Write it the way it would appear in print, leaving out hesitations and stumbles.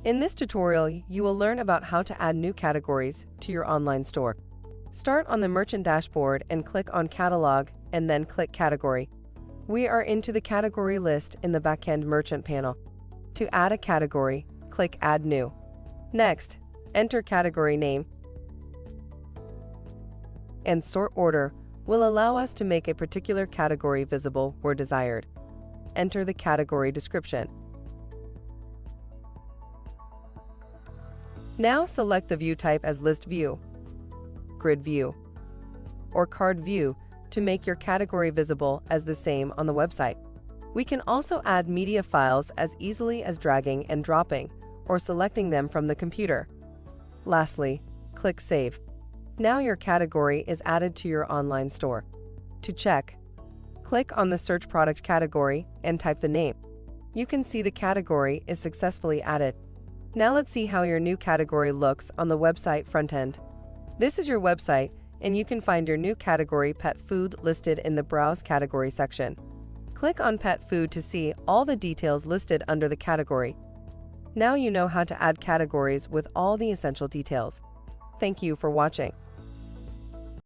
In this tutorial, you will learn about how to add new categories to your online store. Start on the merchant dashboard and click on Catalog and then click Category. We are into the category list in the backend merchant panel. To add a category, click Add New. Next, enter category name, and sort order will allow us to make a particular category visible where desired. Enter the category description. Now select the view type as List View, Grid View, or Card View to make your category visible as the same on the website. We can also add media files as easily as dragging and dropping or selecting them from the computer. Lastly, click Save. Now your category is added to your online store. To check, click on the Search Product category and type the name. You can see the category is successfully added. Now let's see how your new category looks on the website front end. This is your website, and you can find your new category Pet Food listed in the Browse Category section. Click on Pet Food to see all the details listed under the category. Now you know how to add categories with all the essential details. Thank you for watching.